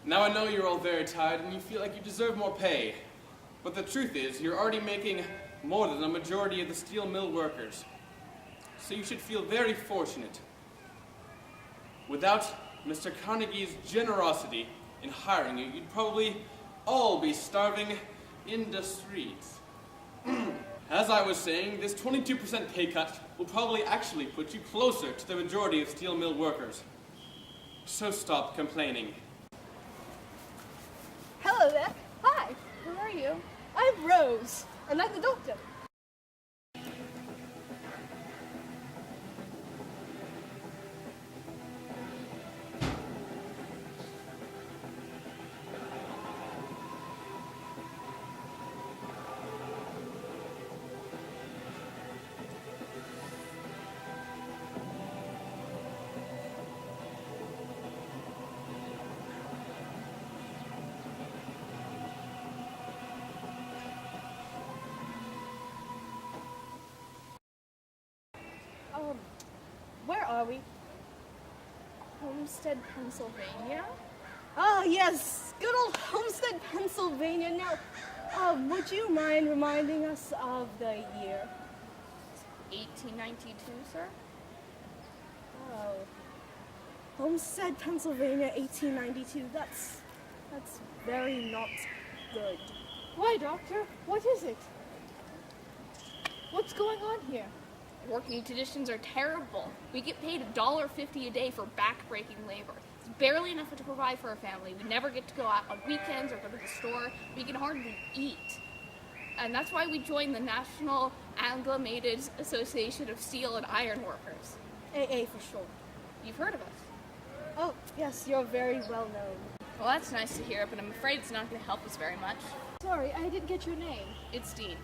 Now I know you're all very tired and you feel like you deserve more pay. But the truth is, you're already making more than a majority of the steel mill workers. So you should feel very fortunate. Without Mr. Carnegie's generosity in hiring you, you'd probably all be starving in the streets. As I was saying, this 22% pay cut will probably actually put you closer to the majority of steel mill workers. So stop complaining. Hello there. Hi. Who are you? I'm Rose, and I'm the doctor. Where are we? Homestead, Pennsylvania? Ah, yes, good old Homestead, Pennsylvania. Now, would you mind reminding us of the year? 1892, sir? Oh, Homestead, Pennsylvania, 1892. That's very not good. Why, Doctor? What is it? What's going on here? Working conditions are terrible. We get paid $1.50 a day for back-breaking labor. It's barely enough to provide for our family. We never get to go out on weekends or go to the store. We can hardly eat. And that's why we joined the National Amalgamated Association of Steel and Iron Workers. AA for short. You've heard of us? Oh, yes, you're very well known. Well, that's nice to hear, but I'm afraid it's not going to help us very much. Sorry, I didn't get your name. It's Dean.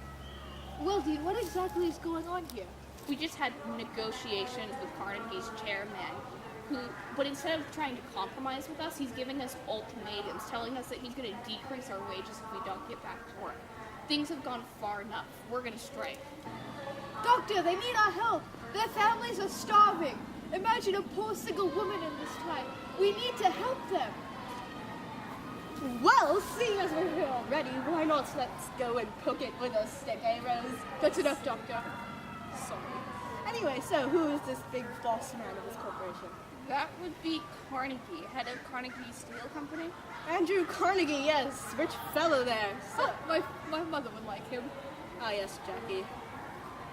Well, Dean, what exactly is going on here? We just had negotiations with Carnegie's chairman, but instead of trying to compromise with us, he's giving us ultimatums, telling us that he's going to decrease our wages if we don't get back to work. Things have gone far enough. We're going to strike. Doctor, they need our help. Their families are starving. Imagine a poor single woman in this time. We need to help them. Well, seeing as we're here already, why not let's go and poke it with a stick, eh, Rose? That's enough, Doctor. Sorry. Anyway, so who is this big boss man of this corporation? That would be Carnegie, head of Carnegie Steel Company. Andrew Carnegie, yes, rich fellow there. So, my mother would like him. Ah, yes, Jackie.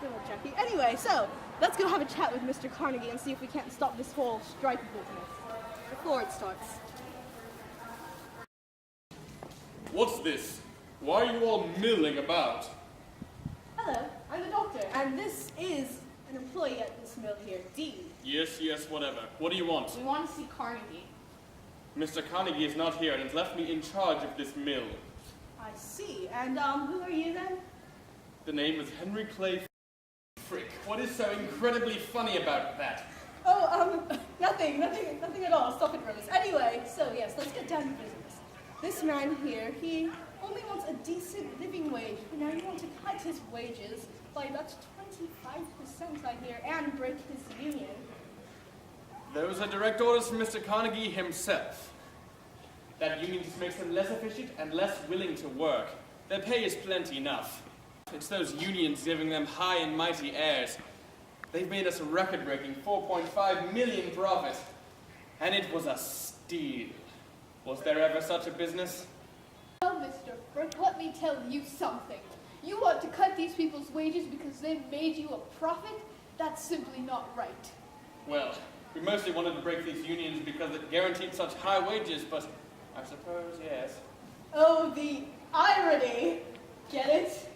Good old Jackie. Anyway, so let's go have a chat with Mr. Carnegie and see if we can't stop this whole strike business before it starts. What's this? Why are you all milling about? Hello, I'm the doctor, and this is an employee at this mill here, Dean. Yes, whatever. What do you want? We want to see Carnegie. Mr. Carnegie is not here and has left me in charge of this mill. I see. And who are you then? The name is Henry Clay Frick. What is so incredibly funny about that? Oh, nothing at all. Stop it, Rose. Anyway, so yes, let's get down to business. This man here, he only wants a decent living wage, but now you want to cut his wages by about 25%, I hear, and break his union. Those are direct orders from Mr. Carnegie himself. That union just makes them less efficient and less willing to work. Their pay is plenty enough. It's those unions giving them high and mighty airs. They've made us a record-breaking 4.5 million profit, and it was a steal. Was there ever such a business? Well, Mr. Frick, let me tell you something. You want to cut these people's wages because they've made you a profit? That's simply not right. Well, we mostly wanted to break these unions because it guaranteed such high wages, but I suppose, yes. Oh, the irony. Get it?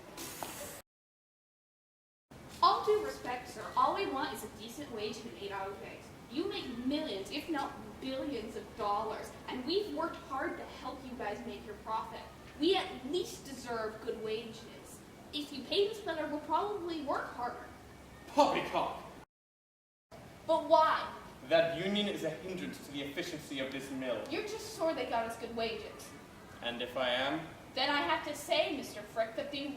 All due respect, sir, all we want is a decent wage and 8-hour days. You make millions, if not billions of dollars, and we've worked hard to help you guys make your profit. We at least deserve good wages. If you paid us better, we'll probably work harder. Poppycock! But why? That union is a hindrance to the efficiency of this mill. You're just sure they got us good wages. And if I am? Then I have to say, Mr. Frick, that the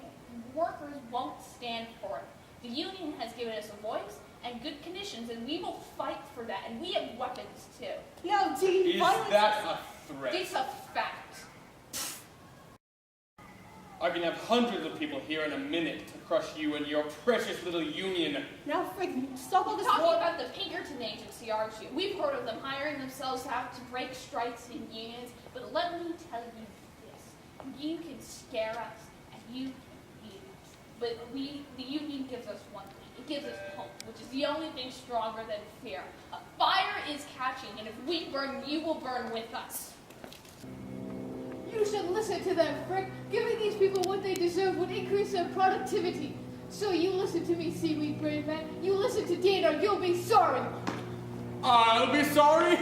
workers won't stand for it. The union has given us a voice and good conditions, and we will fight for that, and we have weapons too. No, Dean, Is violence... that a threat. It's a fact. I can have hundreds of people here in a minute to crush you and your precious little union. Now, Frick, stop all You're this talking war. about the Pinkerton Agency, aren't you? We've heard of them hiring themselves out to break strikes in unions, but let me tell you this. You can scare us, and you can beat us. But the union gives us one thing. It gives us hope, which is the only thing stronger than fear. A fire is catching, and if we burn, you will burn with us. You should listen to them, Frick. Giving these people what they deserve would increase their productivity. So you listen to me, seaweed brave man. You listen to Dean or you'll be sorry. I'll be sorry.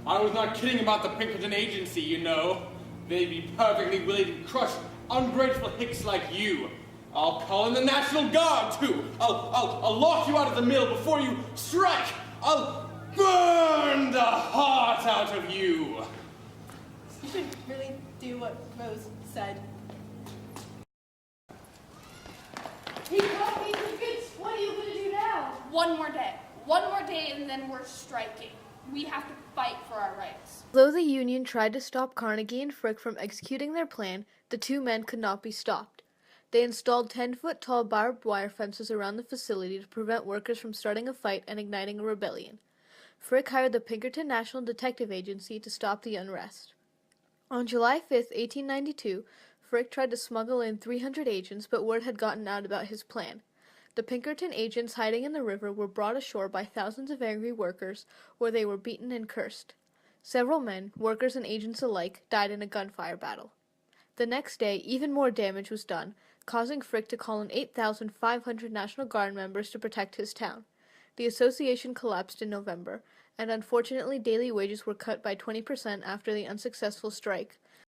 I was not kidding about the Pinkerton Agency, you know. They'd be perfectly willing to crush ungrateful hicks like you. I'll call in the National Guard, too. I'll lock you out of the mill before you strike. I'll burn the heart out of you. You should really do what Rose said. He got me convinced. What are you going to do now? One more day. One more day, and then we're striking. We have to fight for our rights. Although the Union tried to stop Carnegie and Frick from executing their plan, the two men could not be stopped. They installed 10-foot-tall barbed wire fences around the facility to prevent workers from starting a fight and igniting a rebellion. Frick hired the Pinkerton National Detective Agency to stop the unrest. On July 5, 1892, Frick tried to smuggle in 300 agents, but word had gotten out about his plan. The Pinkerton agents hiding in the river were brought ashore by thousands of angry workers, where they were beaten and cursed. Several men, workers and agents alike, died in a gunfire battle. The next day, even more damage was done, causing Frick to call in 8,500 National Guard members to protect his town. The association collapsed in November, and unfortunately daily wages were cut by 20% after the unsuccessful strike.